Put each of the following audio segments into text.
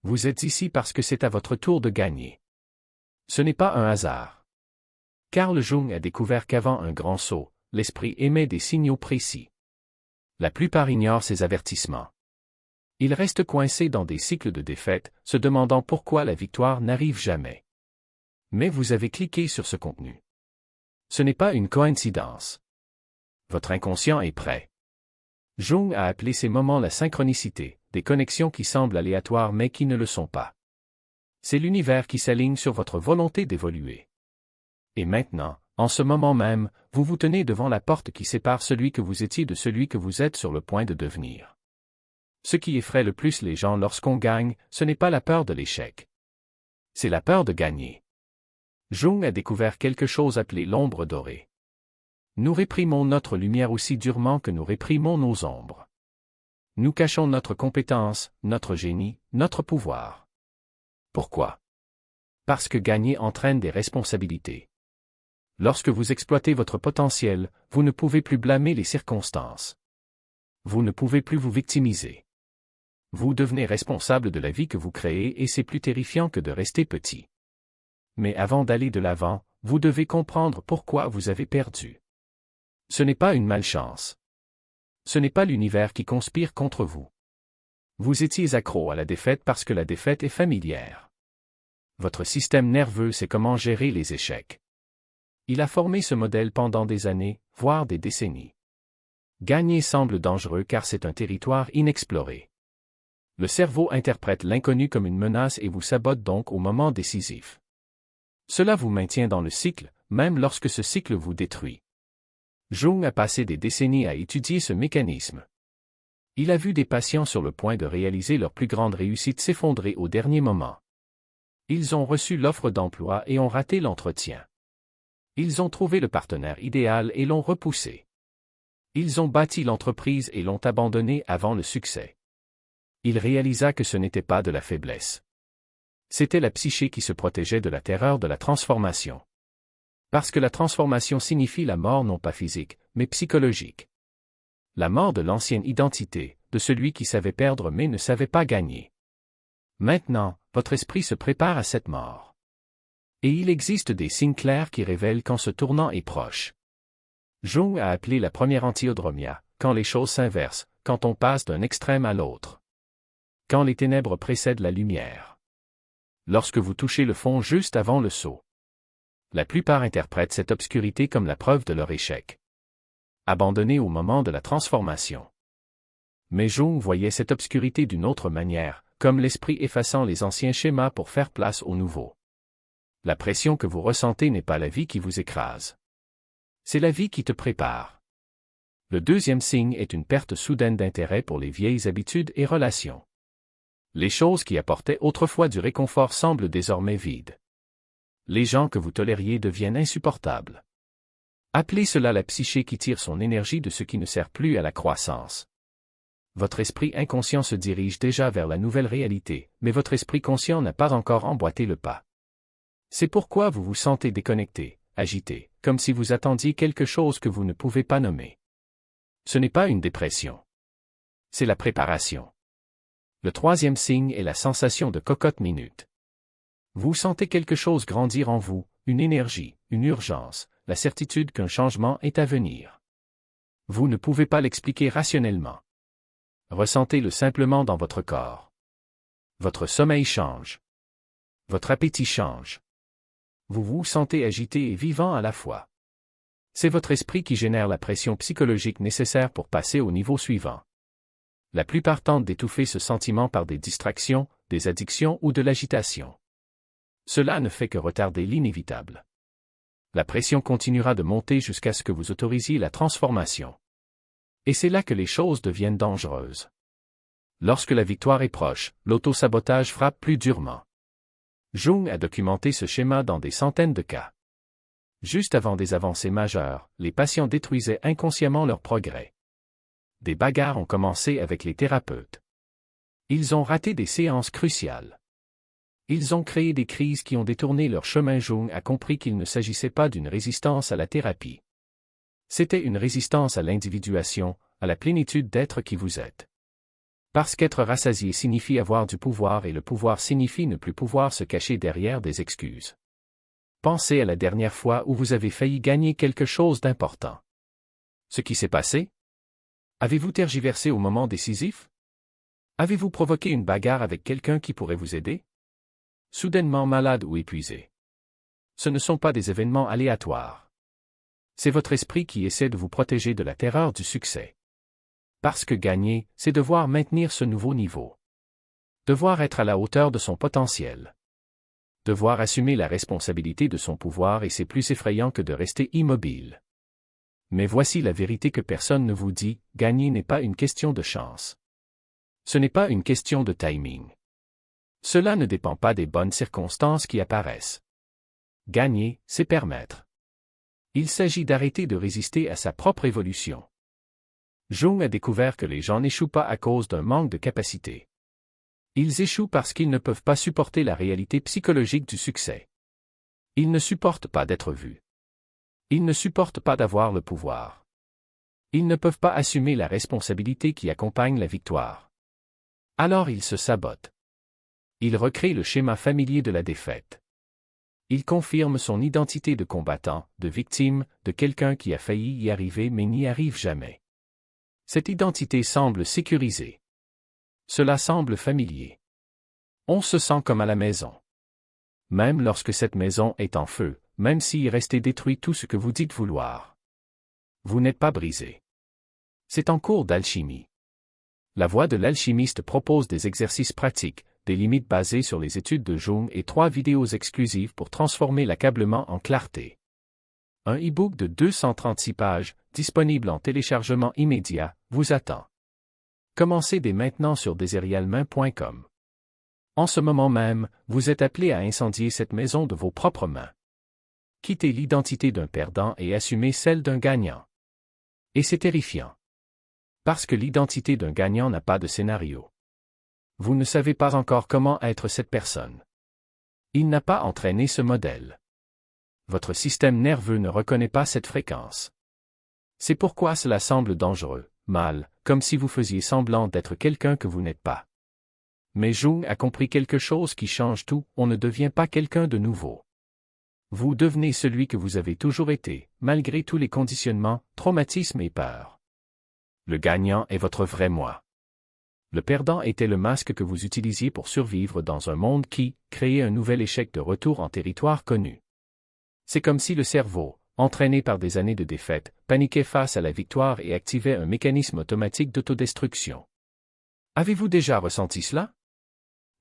Vous êtes ici parce que c'est à votre tour de gagner. Ce n'est pas un hasard. Carl Jung a découvert qu'avant un grand saut, l'esprit émet des signaux précis. La plupart ignorent ces avertissements. Ils restent coincés dans des cycles de défaite, se demandant pourquoi la victoire n'arrive jamais. Mais vous avez cliqué sur ce contenu. Ce n'est pas une coïncidence. Votre inconscient est prêt. Jung a appelé ces moments la synchronicité, des connexions qui semblent aléatoires mais qui ne le sont pas. C'est l'univers qui s'aligne sur votre volonté d'évoluer. Et maintenant, en ce moment même, vous vous tenez devant la porte qui sépare celui que vous étiez de celui que vous êtes sur le point de devenir. Ce qui effraie le plus les gens lorsqu'on gagne, ce n'est pas la peur de l'échec. C'est la peur de gagner. Jung a découvert quelque chose appelé l'ombre dorée. Nous réprimons notre lumière aussi durement que nous réprimons nos ombres. Nous cachons notre compétence, notre génie, notre pouvoir. Pourquoi? Parce que gagner entraîne des responsabilités. Lorsque vous exploitez votre potentiel, vous ne pouvez plus blâmer les circonstances. Vous ne pouvez plus vous victimiser. Vous devenez responsable de la vie que vous créez et c'est plus terrifiant que de rester petit. Mais avant d'aller de l'avant, vous devez comprendre pourquoi vous avez perdu. Ce n'est pas une malchance. Ce n'est pas l'univers qui conspire contre vous. Vous étiez accro à la défaite parce que la défaite est familière. Votre système nerveux sait comment gérer les échecs. Il a formé ce modèle pendant des années, voire des décennies. Gagner semble dangereux car c'est un territoire inexploré. Le cerveau interprète l'inconnu comme une menace et vous sabote donc au moment décisif. Cela vous maintient dans le cycle, même lorsque ce cycle vous détruit. Jung a passé des décennies à étudier ce mécanisme. Il a vu des patients sur le point de réaliser leur plus grande réussite s'effondrer au dernier moment. Ils ont reçu l'offre d'emploi et ont raté l'entretien. Ils ont trouvé le partenaire idéal et l'ont repoussé. Ils ont bâti l'entreprise et l'ont abandonné avant le succès. Il réalisa que ce n'était pas de la faiblesse. C'était la psyché qui se protégeait de la terreur de la transformation. Parce que la transformation signifie la mort non pas physique, mais psychologique. La mort de l'ancienne identité, de celui qui savait perdre mais ne savait pas gagner. Maintenant, votre esprit se prépare à cette mort. Et il existe des signes clairs qui révèlent quand ce tournant est proche. Jung a appelé la première antiodromia, quand les choses s'inversent, quand on passe d'un extrême à l'autre. Quand les ténèbres précèdent la lumière. Lorsque vous touchez le fond juste avant le saut. La plupart interprètent cette obscurité comme la preuve de leur échec. Abandonné au moment de la transformation. Mais Jung voyait cette obscurité d'une autre manière, comme l'esprit effaçant les anciens schémas pour faire place aux nouveaux. La pression que vous ressentez n'est pas la vie qui vous écrase. C'est la vie qui te prépare. Le deuxième signe est une perte soudaine d'intérêt pour les vieilles habitudes et relations. Les choses qui apportaient autrefois du réconfort semblent désormais vides. Les gens que vous tolériez deviennent insupportables. Appelez cela la psyché qui tire son énergie de ce qui ne sert plus à la croissance. Votre esprit inconscient se dirige déjà vers la nouvelle réalité, mais votre esprit conscient n'a pas encore emboîté le pas. C'est pourquoi vous vous sentez déconnecté, agité, comme si vous attendiez quelque chose que vous ne pouvez pas nommer. Ce n'est pas une dépression. C'est la préparation. Le troisième signe est la sensation de cocotte minute. Vous sentez quelque chose grandir en vous, une énergie, une urgence, la certitude qu'un changement est à venir. Vous ne pouvez pas l'expliquer rationnellement. Ressentez-le simplement dans votre corps. Votre sommeil change. Votre appétit change. Vous vous sentez agité et vivant à la fois. C'est votre esprit qui génère la pression psychologique nécessaire pour passer au niveau suivant. La plupart tentent d'étouffer ce sentiment par des distractions, des addictions ou de l'agitation. Cela ne fait que retarder l'inévitable. La pression continuera de monter jusqu'à ce que vous autorisiez la transformation. Et c'est là que les choses deviennent dangereuses. Lorsque la victoire est proche, l'auto-sabotage frappe plus durement. Jung a documenté ce schéma dans des centaines de cas. Juste avant des avancées majeures, les patients détruisaient inconsciemment leur progrès. Des bagarres ont commencé avec les thérapeutes. Ils ont raté des séances cruciales. Ils ont créé des crises qui ont détourné leur chemin. Jung a compris qu'il ne s'agissait pas d'une résistance à la thérapie. C'était une résistance à l'individuation, à la plénitude d'être qui vous êtes. Parce qu'être rassasié signifie avoir du pouvoir et le pouvoir signifie ne plus pouvoir se cacher derrière des excuses. Pensez à la dernière fois où vous avez failli gagner quelque chose d'important. Ce qui s'est passé? Avez-vous tergiversé au moment décisif? Avez-vous provoqué une bagarre avec quelqu'un qui pourrait vous aider? Soudainement malade ou épuisé. Ce ne sont pas des événements aléatoires. C'est votre esprit qui essaie de vous protéger de la terreur du succès. Parce que gagner, c'est devoir maintenir ce nouveau niveau. Devoir être à la hauteur de son potentiel. Devoir assumer la responsabilité de son pouvoir et c'est plus effrayant que de rester immobile. Mais voici la vérité que personne ne vous dit, gagner n'est pas une question de chance. Ce n'est pas une question de timing. Cela ne dépend pas des bonnes circonstances qui apparaissent. Gagner, c'est permettre. Il s'agit d'arrêter de résister à sa propre évolution. Jung a découvert que les gens n'échouent pas à cause d'un manque de capacité. Ils échouent parce qu'ils ne peuvent pas supporter la réalité psychologique du succès. Ils ne supportent pas d'être vus. Ils ne supportent pas d'avoir le pouvoir. Ils ne peuvent pas assumer la responsabilité qui accompagne la victoire. Alors ils se sabotent. Ils recréent le schéma familier de la défaite. Ils confirment son identité de combattant, de victime, de quelqu'un qui a failli y arriver mais n'y arrive jamais. Cette identité semble sécurisée. Cela semble familier. On se sent comme à la maison. Même lorsque cette maison est en feu, même s'il restait détruit tout ce que vous dites vouloir. Vous n'êtes pas brisé. C'est en cours d'alchimie. La voie de l'alchimiste propose des exercices pratiques, des limites basées sur les études de Jung et 3 vidéos exclusives pour transformer l'accablement en clarté. Un e-book de 236 pages, disponible en téléchargement immédiat, vous attend. Commencez dès maintenant sur deserialmain.com. En ce moment même, vous êtes appelé à incendier cette maison de vos propres mains. Quittez l'identité d'un perdant et assumez celle d'un gagnant. Et c'est terrifiant. Parce que l'identité d'un gagnant n'a pas de scénario. Vous ne savez pas encore comment être cette personne. Il n'a pas entraîné ce modèle. Votre système nerveux ne reconnaît pas cette fréquence. C'est pourquoi cela semble dangereux, mal, comme si vous faisiez semblant d'être quelqu'un que vous n'êtes pas. Mais Jung a compris quelque chose qui change tout, on ne devient pas quelqu'un de nouveau. Vous devenez celui que vous avez toujours été, malgré tous les conditionnements, traumatismes et peurs. Le gagnant est votre vrai moi. Le perdant était le masque que vous utilisiez pour survivre dans un monde qui créait un nouvel échec de retour en territoire connu. C'est comme si le cerveau, entraîné par des années de défaite, paniquait face à la victoire et activait un mécanisme automatique d'autodestruction. Avez-vous déjà ressenti cela?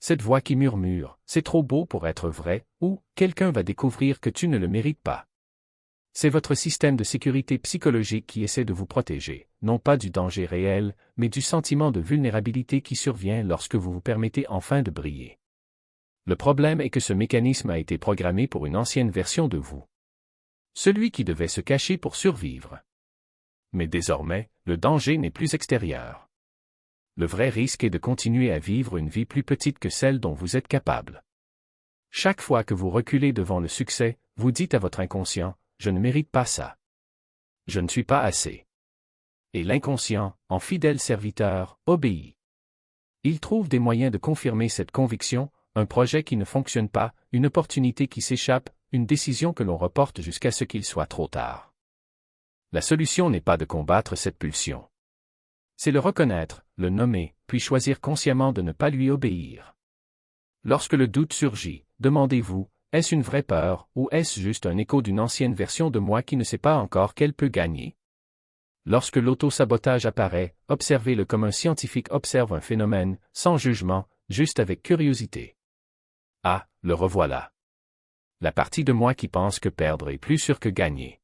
Cette voix qui murmure, c'est trop beau pour être vrai, ou quelqu'un va découvrir que tu ne le mérites pas. C'est votre système de sécurité psychologique qui essaie de vous protéger, non pas du danger réel, mais du sentiment de vulnérabilité qui survient lorsque vous vous permettez enfin de briller. Le problème est que ce mécanisme a été programmé pour une ancienne version de vous. Celui qui devait se cacher pour survivre. Mais désormais, le danger n'est plus extérieur. Le vrai risque est de continuer à vivre une vie plus petite que celle dont vous êtes capable. Chaque fois que vous reculez devant le succès, vous dites à votre inconscient, « Je ne mérite pas ça. Je ne suis pas assez. » Et l'inconscient, en fidèle serviteur, obéit. Il trouve des moyens de confirmer cette conviction, un projet qui ne fonctionne pas, une opportunité qui s'échappe, une décision que l'on reporte jusqu'à ce qu'il soit trop tard. La solution n'est pas de combattre cette pulsion. C'est le reconnaître, le nommer, puis choisir consciemment de ne pas lui obéir. Lorsque le doute surgit, demandez-vous, est-ce une vraie peur, ou est-ce juste un écho d'une ancienne version de moi qui ne sait pas encore qu'elle peut gagner? Lorsque l'auto-sabotage apparaît, observez-le comme un scientifique observe un phénomène, sans jugement, juste avec curiosité. Ah, le revoilà. La partie de moi qui pense que perdre est plus sûr que gagner.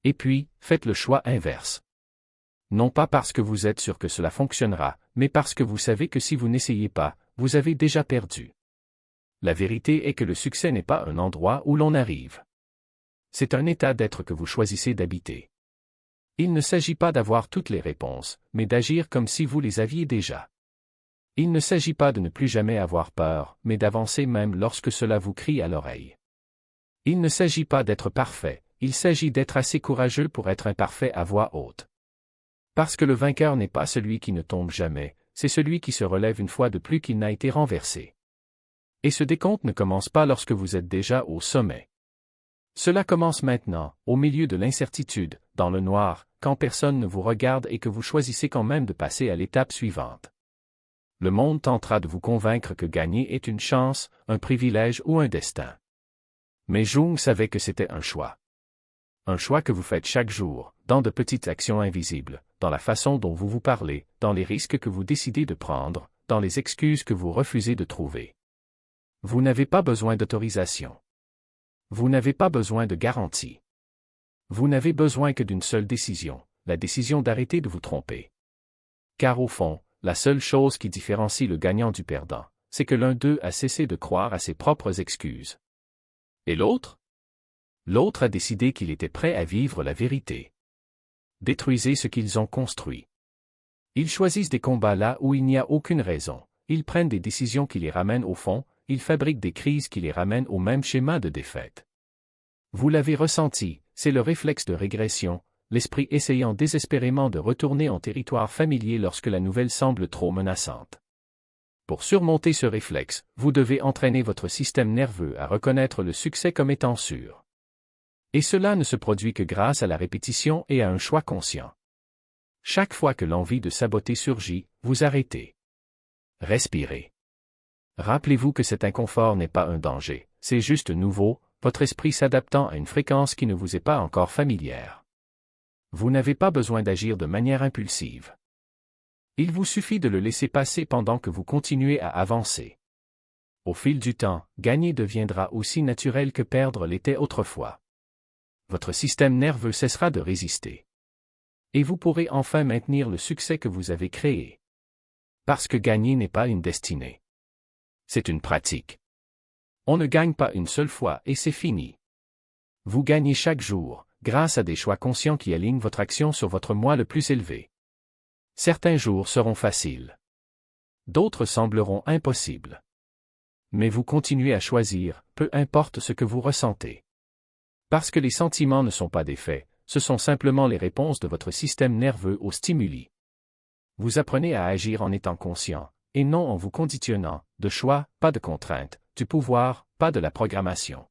Et puis, faites le choix inverse. Non pas parce que vous êtes sûr que cela fonctionnera, mais parce que vous savez que si vous n'essayez pas, vous avez déjà perdu. La vérité est que le succès n'est pas un endroit où l'on arrive. C'est un état d'être que vous choisissez d'habiter. Il ne s'agit pas d'avoir toutes les réponses, mais d'agir comme si vous les aviez déjà. Il ne s'agit pas de ne plus jamais avoir peur, mais d'avancer même lorsque cela vous crie à l'oreille. Il ne s'agit pas d'être parfait, il s'agit d'être assez courageux pour être imparfait à voix haute. Parce que le vainqueur n'est pas celui qui ne tombe jamais, c'est celui qui se relève une fois de plus qu'il n'a été renversé. Et ce décompte ne commence pas lorsque vous êtes déjà au sommet. Cela commence maintenant, au milieu de l'incertitude, dans le noir, quand personne ne vous regarde et que vous choisissez quand même de passer à l'étape suivante. Le monde tentera de vous convaincre que gagner est une chance, un privilège ou un destin. Mais Jung savait que c'était un choix. Un choix que vous faites chaque jour, dans de petites actions invisibles, dans la façon dont vous vous parlez, dans les risques que vous décidez de prendre, dans les excuses que vous refusez de trouver. Vous n'avez pas besoin d'autorisation. Vous n'avez pas besoin de garantie. Vous n'avez besoin que d'une seule décision, la décision d'arrêter de vous tromper. Car au fond, la seule chose qui différencie le gagnant du perdant, c'est que l'un d'eux a cessé de croire à ses propres excuses. Et l'autre? L'autre a décidé qu'il était prêt à vivre la vérité. Détruisez ce qu'ils ont construit. Ils choisissent des combats là où il n'y a aucune raison, ils prennent des décisions qui les ramènent au fond, ils fabriquent des crises qui les ramènent au même schéma de défaite. Vous l'avez ressenti, c'est le réflexe de régression, l'esprit essayant désespérément de retourner en territoire familier lorsque la nouvelle semble trop menaçante. Pour surmonter ce réflexe, vous devez entraîner votre système nerveux à reconnaître le succès comme étant sûr. Et cela ne se produit que grâce à la répétition et à un choix conscient. Chaque fois que l'envie de saboter surgit, vous arrêtez. Respirez. Rappelez-vous que cet inconfort n'est pas un danger, c'est juste nouveau, votre esprit s'adaptant à une fréquence qui ne vous est pas encore familière. Vous n'avez pas besoin d'agir de manière impulsive. Il vous suffit de le laisser passer pendant que vous continuez à avancer. Au fil du temps, gagner deviendra aussi naturel que perdre l'était autrefois. Votre système nerveux cessera de résister. Et vous pourrez enfin maintenir le succès que vous avez créé. Parce que gagner n'est pas une destinée. C'est une pratique. On ne gagne pas une seule fois et c'est fini. Vous gagnez chaque jour, grâce à des choix conscients qui alignent votre action sur votre moi le plus élevé. Certains jours seront faciles. D'autres sembleront impossibles. Mais vous continuez à choisir, peu importe ce que vous ressentez. Parce que les sentiments ne sont pas des faits, ce sont simplement les réponses de votre système nerveux aux stimuli. Vous apprenez à agir en étant conscient, et non en vous conditionnant, de choix, pas de contrainte, du pouvoir, pas de la programmation.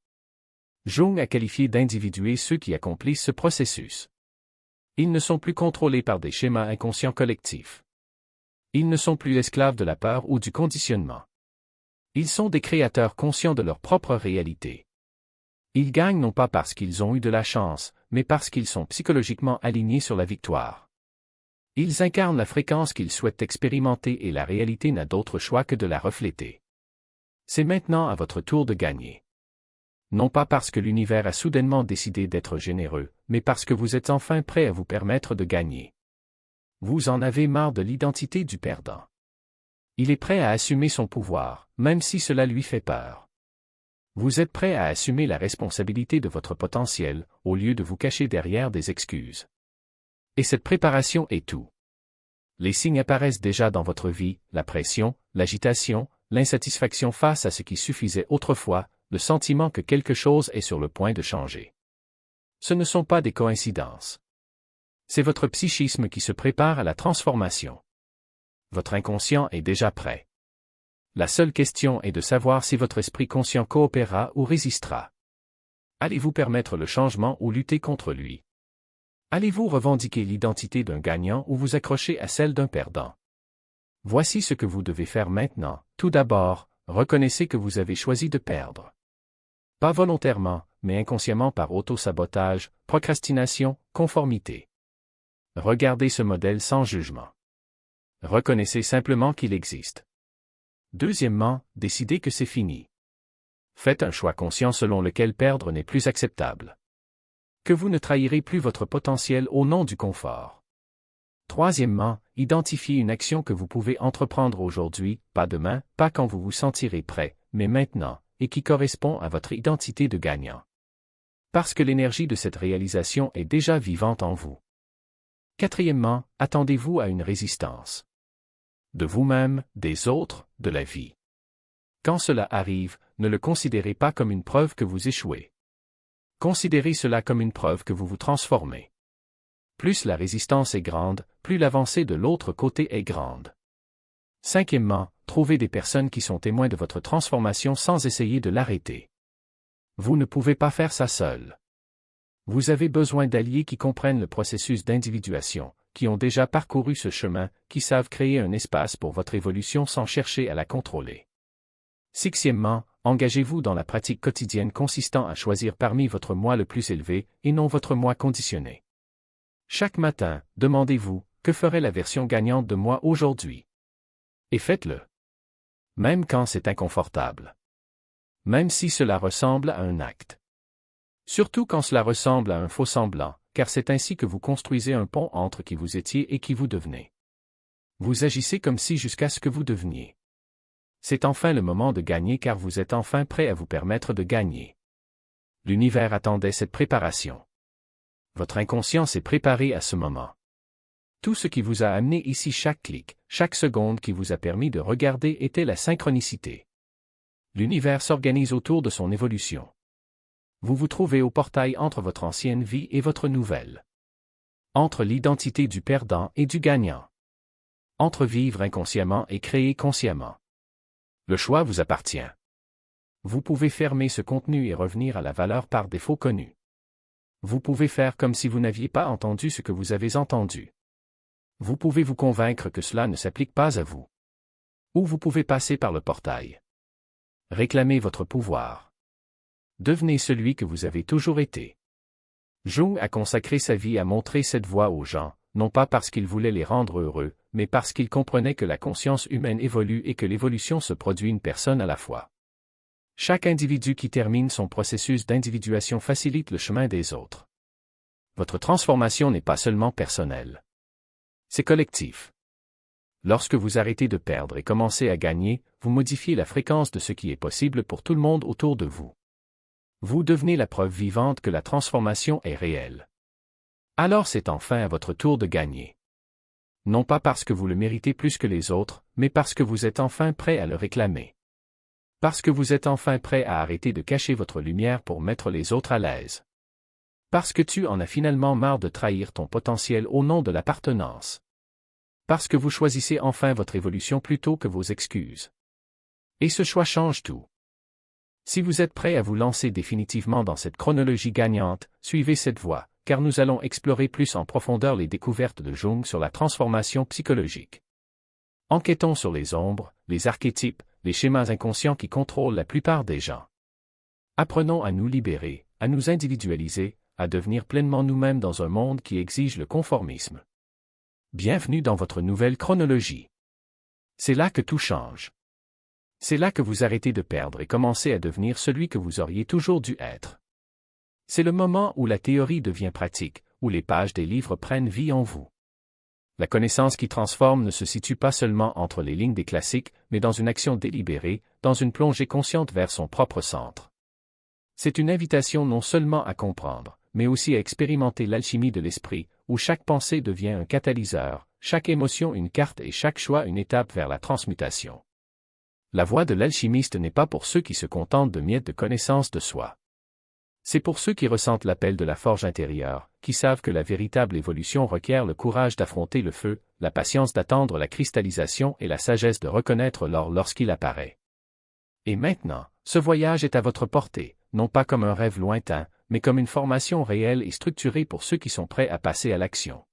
Jung a qualifié d'individués ceux qui accomplissent ce processus. Ils ne sont plus contrôlés par des schémas inconscients collectifs. Ils ne sont plus esclaves de la peur ou du conditionnement. Ils sont des créateurs conscients de leur propre réalité. Ils gagnent non pas parce qu'ils ont eu de la chance, mais parce qu'ils sont psychologiquement alignés sur la victoire. Ils incarnent la fréquence qu'ils souhaitent expérimenter et la réalité n'a d'autre choix que de la refléter. C'est maintenant à votre tour de gagner. Non pas parce que l'univers a soudainement décidé d'être généreux, mais parce que vous êtes enfin prêt à vous permettre de gagner. Vous en avez marre de l'identité du perdant. Il est prêt à assumer son pouvoir, même si cela lui fait peur. Vous êtes prêt à assumer la responsabilité de votre potentiel, au lieu de vous cacher derrière des excuses. Et cette préparation est tout. Les signes apparaissent déjà dans votre vie, la pression, l'agitation, l'insatisfaction face à ce qui suffisait autrefois, le sentiment que quelque chose est sur le point de changer. Ce ne sont pas des coïncidences. C'est votre psychisme qui se prépare à la transformation. Votre inconscient est déjà prêt. La seule question est de savoir si votre esprit conscient coopérera ou résistera. Allez-vous permettre le changement ou lutter contre lui? Allez-vous revendiquer l'identité d'un gagnant ou vous accrocher à celle d'un perdant? Voici ce que vous devez faire maintenant. Tout d'abord, reconnaissez que vous avez choisi de perdre. Pas volontairement, mais inconsciemment par auto-sabotage, procrastination, conformité. Regardez ce modèle sans jugement. Reconnaissez simplement qu'il existe. Deuxièmement, décidez que c'est fini. Faites un choix conscient selon lequel perdre n'est plus acceptable. Que vous ne trahirez plus votre potentiel au nom du confort. Troisièmement, identifiez une action que vous pouvez entreprendre aujourd'hui, pas demain, pas quand vous vous sentirez prêt, mais maintenant, et qui correspond à votre identité de gagnant. Parce que l'énergie de cette réalisation est déjà vivante en vous. Quatrièmement, attendez-vous à une résistance. De vous-même, des autres, de la vie. Quand cela arrive, ne le considérez pas comme une preuve que vous échouez. Considérez cela comme une preuve que vous vous transformez. Plus la résistance est grande, plus l'avancée de l'autre côté est grande. Cinquièmement, trouvez des personnes qui sont témoins de votre transformation sans essayer de l'arrêter. Vous ne pouvez pas faire ça seul. Vous avez besoin d'alliés qui comprennent le processus d'individuation, qui ont déjà parcouru ce chemin, qui savent créer un espace pour votre évolution sans chercher à la contrôler. Sixièmement, engagez-vous dans la pratique quotidienne consistant à choisir parmi votre moi le plus élevé et non votre moi conditionné. Chaque matin, demandez-vous, que ferait la version gagnante de moi aujourd'hui? Et faites-le. Même quand c'est inconfortable. Même si cela ressemble à un acte. Surtout quand cela ressemble à un faux semblant, car c'est ainsi que vous construisez un pont entre qui vous étiez et qui vous devenez. Vous agissez comme si jusqu'à ce que vous deveniez. C'est enfin le moment de gagner car vous êtes enfin prêt à vous permettre de gagner. L'univers attendait cette préparation. Votre inconscient s'est préparé à ce moment. Tout ce qui vous a amené ici, chaque clic, chaque seconde qui vous a permis de regarder était la synchronicité. L'univers s'organise autour de son évolution. Vous vous trouvez au portail entre votre ancienne vie et votre nouvelle. Entre l'identité du perdant et du gagnant. Entre vivre inconsciemment et créer consciemment. Le choix vous appartient. Vous pouvez fermer ce contenu et revenir à la valeur par défaut connue. Vous pouvez faire comme si vous n'aviez pas entendu ce que vous avez entendu. Vous pouvez vous convaincre que cela ne s'applique pas à vous. Ou vous pouvez passer par le portail. Réclamez votre pouvoir. Devenez celui que vous avez toujours été. Jung a consacré sa vie à montrer cette voie aux gens, non pas parce qu'il voulait les rendre heureux, mais parce qu'il comprenait que la conscience humaine évolue et que l'évolution se produit une personne à la fois. Chaque individu qui termine son processus d'individuation facilite le chemin des autres. Votre transformation n'est pas seulement personnelle. C'est collectif. Lorsque vous arrêtez de perdre et commencez à gagner, vous modifiez la fréquence de ce qui est possible pour tout le monde autour de vous. Vous devenez la preuve vivante que la transformation est réelle. Alors c'est enfin à votre tour de gagner. Non pas parce que vous le méritez plus que les autres, mais parce que vous êtes enfin prêt à le réclamer. Parce que vous êtes enfin prêt à arrêter de cacher votre lumière pour mettre les autres à l'aise. Parce que tu en as finalement marre de trahir ton potentiel au nom de l'appartenance. Parce que vous choisissez enfin votre évolution plutôt que vos excuses. Et ce choix change tout. Si vous êtes prêt à vous lancer définitivement dans cette chronologie gagnante, suivez cette voie, car nous allons explorer plus en profondeur les découvertes de Jung sur la transformation psychologique. Enquêtons sur les ombres, les archétypes, les schémas inconscients qui contrôlent la plupart des gens. Apprenons à nous libérer, à nous individualiser, à devenir pleinement nous-mêmes dans un monde qui exige le conformisme. Bienvenue dans votre nouvelle chronologie. C'est là que tout change. C'est là que vous arrêtez de perdre et commencez à devenir celui que vous auriez toujours dû être. C'est le moment où la théorie devient pratique, où les pages des livres prennent vie en vous. La connaissance qui transforme ne se situe pas seulement entre les lignes des classiques, mais dans une action délibérée, dans une plongée consciente vers son propre centre. C'est une invitation non seulement à comprendre, mais aussi à expérimenter l'alchimie de l'esprit, où chaque pensée devient un catalyseur, chaque émotion une carte et chaque choix une étape vers la transmutation. La voie de l'alchimiste n'est pas pour ceux qui se contentent de miettes de connaissance de soi. C'est pour ceux qui ressentent l'appel de la forge intérieure, qui savent que la véritable évolution requiert le courage d'affronter le feu, la patience d'attendre la cristallisation et la sagesse de reconnaître l'or lorsqu'il apparaît. Et maintenant, ce voyage est à votre portée, non pas comme un rêve lointain, mais comme une formation réelle et structurée pour ceux qui sont prêts à passer à l'action.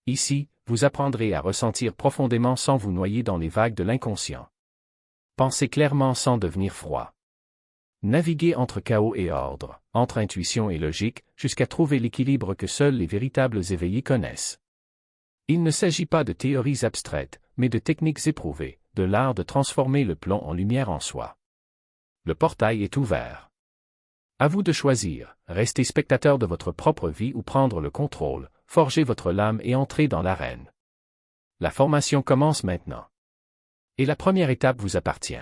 Ici, vous apprendrez à ressentir profondément sans vous noyer dans les vagues de l'inconscient. Pensez clairement sans devenir froid. Naviguez entre chaos et ordre, entre intuition et logique, jusqu'à trouver l'équilibre que seuls les véritables éveillés connaissent. Il ne s'agit pas de théories abstraites, mais de techniques éprouvées, de l'art de transformer le plomb en lumière en soi. Le portail est ouvert. À vous de choisir, rester spectateur de votre propre vie ou prendre le contrôle, forger votre lame et entrer dans l'arène. La formation commence maintenant. Et la première étape vous appartient.